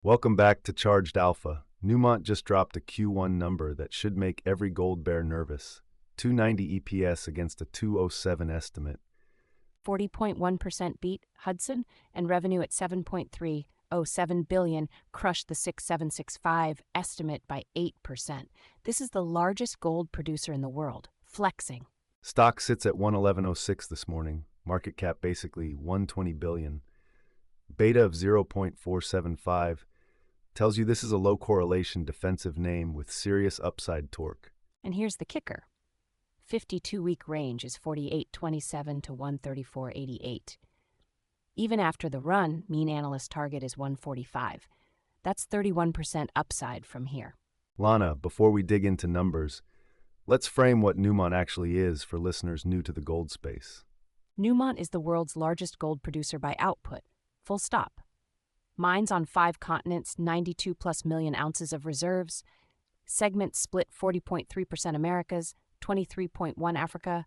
Welcome back to Charged Alpha. Newmont just dropped a Q1 number that should make every gold bear nervous. 290 EPS against a 207 estimate. 40.1% beat Hudson, and revenue at $7.307 billion crushed the 6765 estimate by 8%. This is the largest gold producer in the world, flexing. Stock sits at 111.06 this morning. Market cap basically 120 billion. Beta of 0.475 tells you this is a low correlation defensive name with serious upside torque. And here's the kicker. 52-week range is 48.27 to 134.88. Even after the run, mean analyst target is 145. That's 31% upside from here. Lana, before we dig into numbers, let's frame what Newmont actually is for listeners new to the gold space. Newmont is the world's largest gold producer by output. Full stop. Mines on 5 continents, 92+ million ounces of reserves. Segments split 40.3% Americas, 23.1 Africa,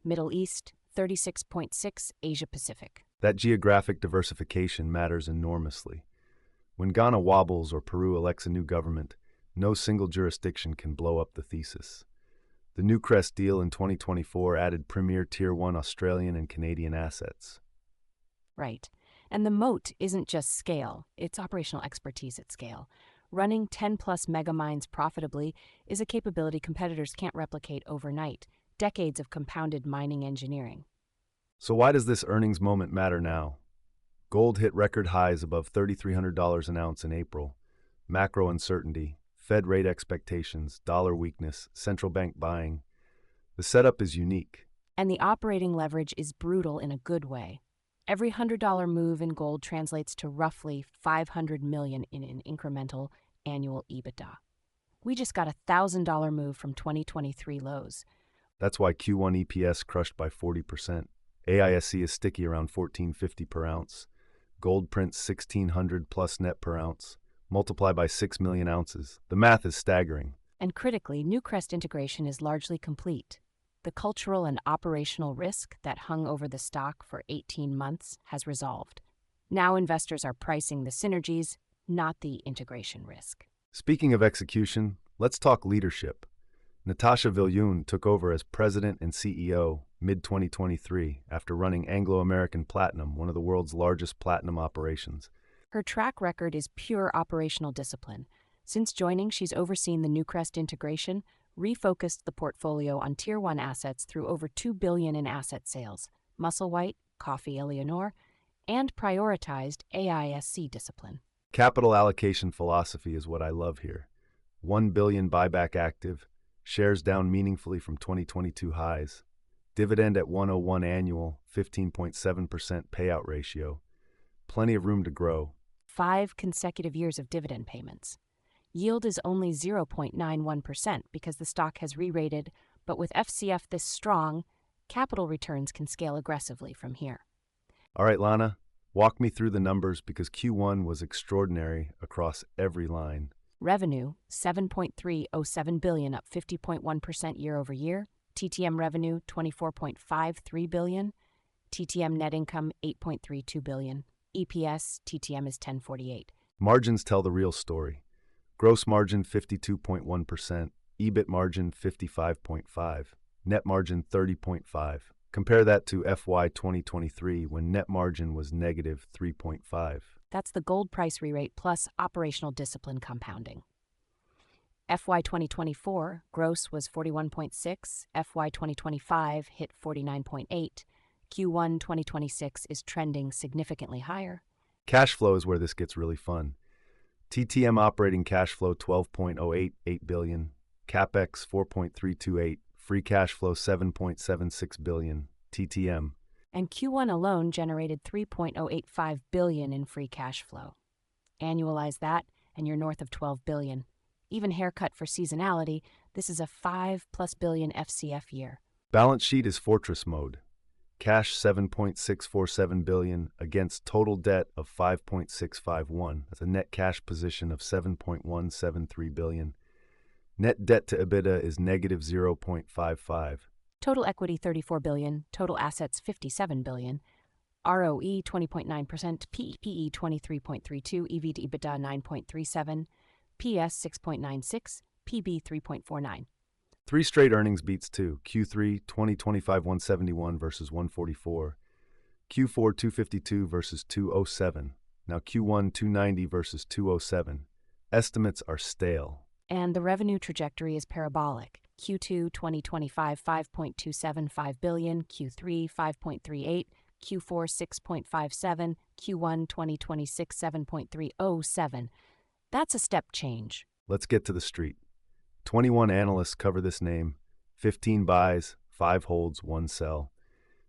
Middle East, 36.6 Asia Pacific. That geographic diversification matters enormously. When Ghana wobbles or Peru elects a new government, no single jurisdiction can blow up the thesis. The Newcrest deal in 2024 added premier Tier 1 Australian and Canadian assets. Right. And the moat isn't just scale, it's operational expertise at scale. Running 10+ mega mines profitably is a capability competitors can't replicate overnight. Decades of compounded mining engineering. So why does this earnings moment matter now? Gold hit record highs above $3,300 an ounce in April. Macro uncertainty, Fed rate expectations, dollar weakness, central bank buying. The setup is unique. And the operating leverage is brutal in a good way. Every $100 move in gold translates to roughly $500 million in an incremental annual EBITDA. We just got a $1,000 move from 2023 lows. That's why Q1 EPS crushed by 40%. AISC is sticky around $14.50 per ounce. Gold prints $1,600+ net per ounce. Multiply by 6 million ounces. The math is staggering. And critically, Newcrest integration is largely complete. The cultural and operational risk that hung over the stock for 18 months has resolved. Now investors are pricing the synergies, not the integration risk. Speaking of execution, let's talk leadership. Natascha Viljoen took over as president and CEO mid-2023 after running Anglo-American Platinum, one of the world's largest platinum operations. Her track record is pure operational discipline. Since joining, she's overseen the Newcrest integration, refocused the portfolio on Tier 1 assets through over $2 billion in asset sales, Musselwhite, Coffee Eleanor, and prioritized AISC discipline. Capital allocation philosophy is what I love here. $1 billion buyback active, shares down meaningfully from 2022 highs, dividend at 101 annual, 15.7% payout ratio, plenty of room to grow. 5 consecutive years of dividend payments. Yield is only 0.91% because the stock has re-rated, but with FCF this strong, capital returns can scale aggressively from here. All right, Lana, walk me through the numbers because Q1 was extraordinary across every line. Revenue, $7.307 billion, up 50.1% year over year. TTM revenue, $24.53 billion. TTM net income, $8.32 billion. EPS, TTM is $10.48. Margins tell the real story. Gross margin 52.1%, EBIT margin 55.5%, net margin 30.5%. Compare that to FY 2023 when net margin was negative 3.5%. That's the gold price re-rate plus operational discipline compounding. FY 2024 gross was 41.6, FY 2025 hit 49.8, Q1 2026 is trending significantly higher. Cash flow is where this gets really fun. TTM operating cash flow $12.088 billion, CapEx $4.328, free cash flow $7.76 billion, TTM. And Q1 alone generated $3.085 billion in free cash flow. Annualize that, and you're north of $12 billion. Even haircut for seasonality, this is a $5+ billion FCF year. Balance sheet is fortress mode. Cash $7.647 billion against total debt of $5.651. That's a net cash position of $7.173 billion. Net debt to EBITDA is negative 0.55. Total equity $34 billion, total assets $57 billion. ROE 20.9%, PE 23.32, EV to EBITDA 9.37, PS 6.96, PB 3.49. Three straight earnings beats too. Q3 2025 171 versus 144. Q4 252 versus 207. Now Q1 290 versus 207. Estimates are stale. And the revenue trajectory is parabolic. Q2 2025 5.275 billion, Q3 5.38, Q4 6.57, Q1 2026 7.307. That's a step change. Let's get to the street. 21 analysts cover this name. 15 buys, 5 holds, 1 sell.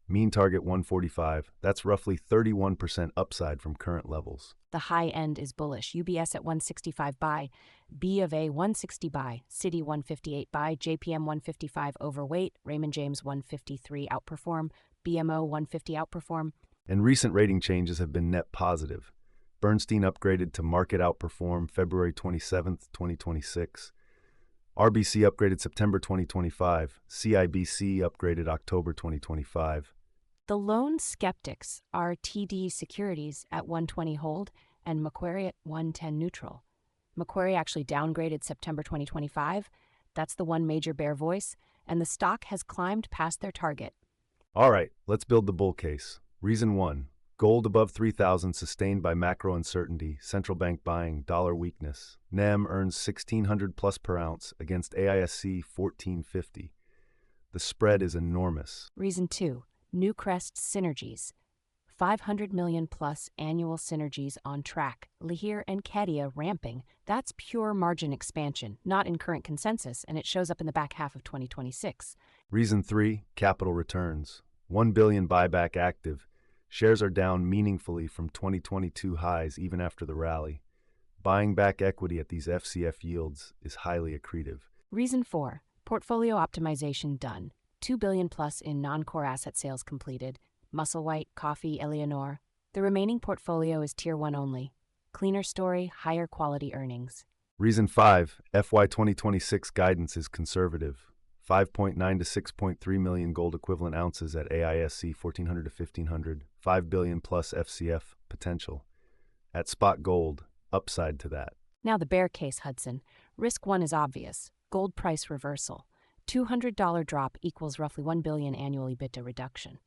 Mean target 145. That's roughly 31% upside from current levels. The high end is bullish. UBS at 165 buy, B of A 160 buy, Citi 158 buy, JPM 155 overweight, Raymond James 153 outperform, BMO 150 outperform. And recent rating changes have been net positive. Bernstein upgraded to market outperform February 27, 2026. RBC upgraded September 2025. CIBC upgraded October 2025. The lone skeptics are TD Securities at 120 hold and Macquarie at 110 neutral. Macquarie actually downgraded September 2025. That's the one major bear voice, and the stock has climbed past their target. All right, let's build the bull case. Reason 1. Gold above 3,000 sustained by macro uncertainty, central bank buying, dollar weakness. NEM earns 1,600 plus per ounce against AISC 1,450. The spread is enormous. Reason 2. Newcrest synergies. 500 million plus annual synergies on track. Lihir and Cadia ramping. That's pure margin expansion, not in current consensus, and it shows up in the back half of 2026. Reason 3. Capital returns. 1 billion buyback active. Shares are down meaningfully from 2022 highs even after the rally. Buying back equity at these FCF yields is highly accretive. Reason 4. Portfolio optimization done. 2 billion plus in non-core asset sales completed. Musselwhite, Coffee, Eleanor. The remaining portfolio is Tier 1 only. Cleaner story, higher quality earnings. Reason 5. FY 2026 guidance is conservative. 5.9 to 6.3 million gold equivalent ounces at AISC 1,400 to 1,500. 5 billion plus FCF potential. At spot gold, upside to that. Now the bear case, Hudson. Risk 1 is obvious. Gold price reversal. $200 drop equals roughly 1 billion annual EBITDA reduction.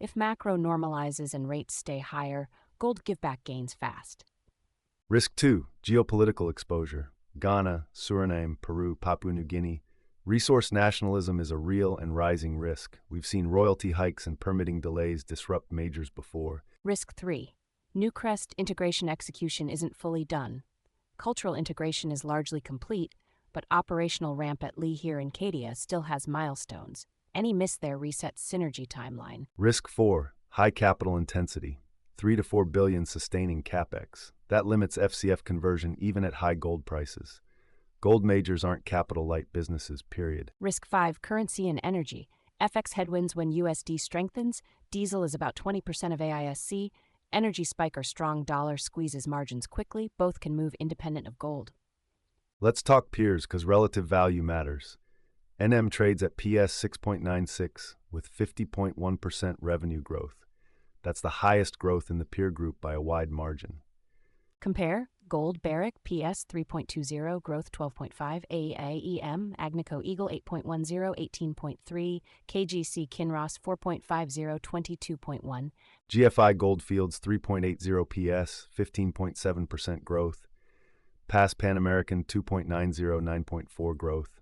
If macro normalizes and rates stay higher, gold give back gains fast. Risk 2. Geopolitical exposure. Ghana, Suriname, Peru, Papua New Guinea. Resource nationalism is a real and rising risk. We've seen royalty hikes and permitting delays disrupt majors before. Risk 3. Newcrest integration execution isn't fully done. Cultural integration is largely complete, but operational ramp at Lihir and Cadia still has milestones. Any miss there resets synergy timeline. Risk 4. High capital intensity. 3 to 4 billion sustaining capex. That limits FCF conversion even at high gold prices. Gold majors aren't capital-light businesses, period. Risk 5. Currency and energy. FX headwinds when USD strengthens. Diesel is about 20% of AISC. Energy spike or strong dollar squeezes margins quickly. Both can move independent of gold. Let's talk peers, because relative value matters. NM trades at PS 6.96 with 50.1% revenue growth. That's the highest growth in the peer group by a wide margin. Compare Gold Barrick PS 3.20, growth 12.5, AIEM Agnico Eagle 8.10, 18.3, KGC Kinross 4.50, 22.1. GFI Goldfields 3.80 PS, 15.7% growth. Pass Pan American 2.90, 9.4 growth.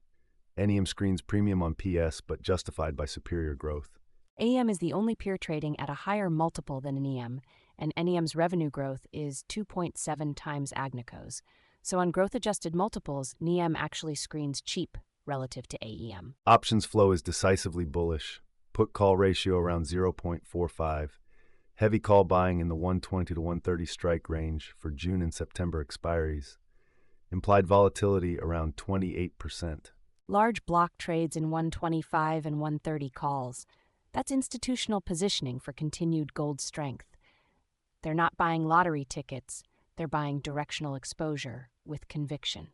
NEM screens premium on PS but justified by superior growth. AEM is the only peer trading at a higher multiple than NEM, and NEM's revenue growth is 2.7 times Agnico's. So on growth-adjusted multiples, NEM actually screens cheap relative to AEM. Options flow is decisively bullish. Put-call ratio around 0.45. Heavy call buying in the 120 to 130 strike range for June and September expiries. Implied volatility around 28%. Large block trades in 125 and 130 calls. That's institutional positioning for continued gold strength. They're not buying lottery tickets, they're buying directional exposure with conviction.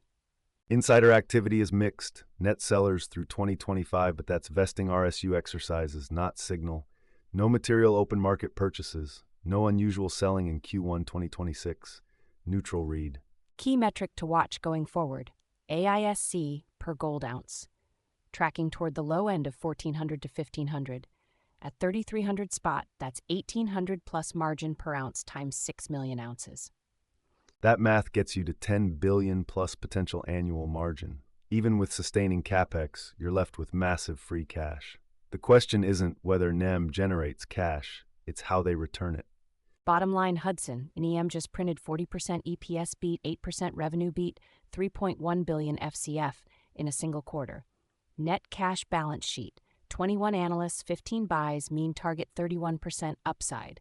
Insider activity is mixed. Net sellers through 2025, but that's vesting RSU exercises, not signal. No material open market purchases. No unusual selling in Q1 2026. Neutral read. Key metric to watch going forward: AISC per gold ounce, tracking toward the low end of 1,400 to 1,500. At 3,300 spot, that's 1,800 plus margin per ounce times 6 million ounces. That math gets you to 10 billion plus potential annual margin. Even with sustaining capex, you're left with massive free cash. The question isn't whether NEM generates cash, it's how they return it. Bottom line, Hudson, NEM just printed 40% EPS beat, 8% revenue beat, 3.1 billion FCF in a single quarter. Net cash balance sheet: 21 analysts, 15 buys, mean target 31% upside.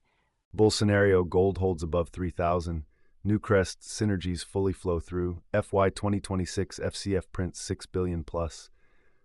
Bull scenario, gold holds above 3,000. Newcrest synergies fully flow through. FY 2026 FCF prints 6 billion plus.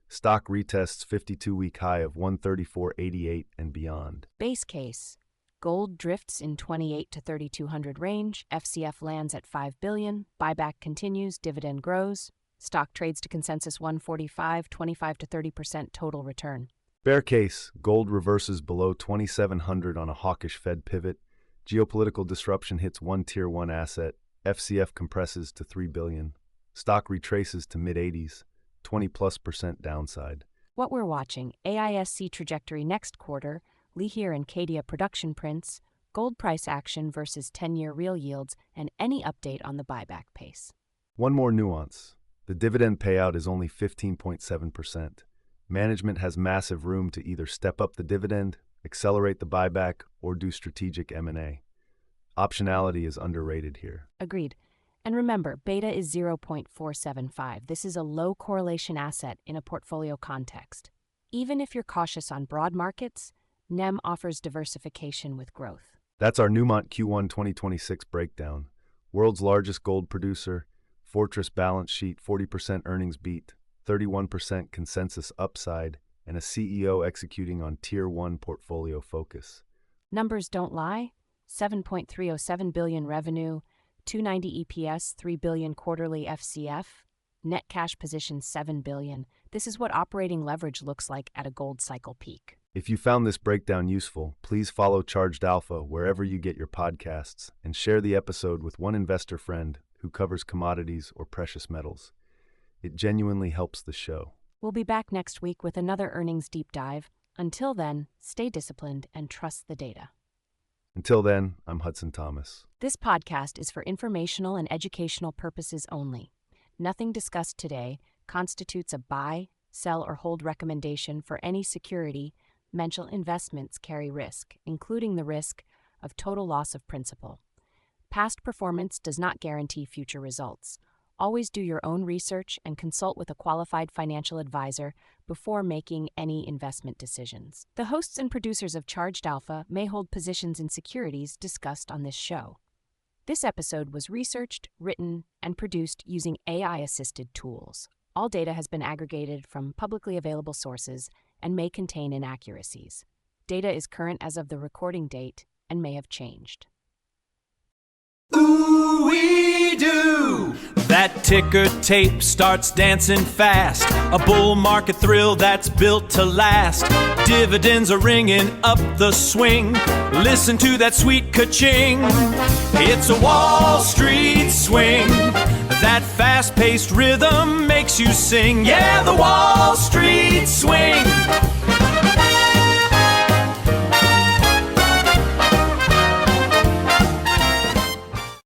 Stock retests 52-week high of 134.88 and beyond. Base case: gold drifts in 28 to 3,200 range, FCF lands at 5 billion, buyback continues, dividend grows. Stock trades to consensus 145, 25 to 30% total return. Bear case: gold reverses below 2,700 on a hawkish Fed pivot. Geopolitical disruption hits one tier 1 asset. FCF compresses to 3 billion. Stock retraces to mid-80s, 20+% downside. What we're watching: AISC trajectory next quarter, Lihir and Cadia production prints, gold price action versus 10-year real yields, and any update on the buyback pace. One more nuance: the dividend payout is only 15.7%. Management has massive room to either step up the dividend, accelerate the buyback, or do strategic M&A. Optionality is underrated here. Agreed. And remember, beta is 0.475. This is a low correlation asset in a portfolio context. Even if you're cautious on broad markets, NEM offers diversification with growth. That's our Newmont Q1 2026 breakdown. World's largest gold producer, fortress balance sheet, 40% earnings beat, 31% consensus upside, and a CEO executing on Tier 1 portfolio focus. Numbers don't lie. 7.307 billion revenue, 290 EPS, 3 billion quarterly FCF, net cash position 7 billion. This is what operating leverage looks like at a gold cycle peak. If you found this breakdown useful, please follow Charged Alpha wherever you get your podcasts and share the episode with one investor friend who covers commodities or precious metals. It genuinely helps the show. We'll be back next week with another earnings deep dive. Until then, stay disciplined and trust the data. Until then, I'm Hudson Thomas. This podcast is for informational and educational purposes only. Nothing discussed today constitutes a buy, sell, or hold recommendation for any security. Mental investments carry risk, including the risk of total loss of principal. Past performance does not guarantee future results. Always do your own research and consult with a qualified financial advisor before making any investment decisions. The hosts and producers of Charged Alpha may hold positions in securities discussed on this show. This episode was researched, written, and produced using AI-assisted tools. All data has been aggregated from publicly available sources and may contain inaccuracies. Data is current as of the recording date and may have changed. Ooh-wee-doo! That ticker tape starts dancing fast. A bull market thrill that's built to last. Dividends are ringing up the swing. Listen to that sweet ka-ching. It's a Wall Street swing. That fast-paced rhythm makes you sing. Yeah, the Wall Street swing.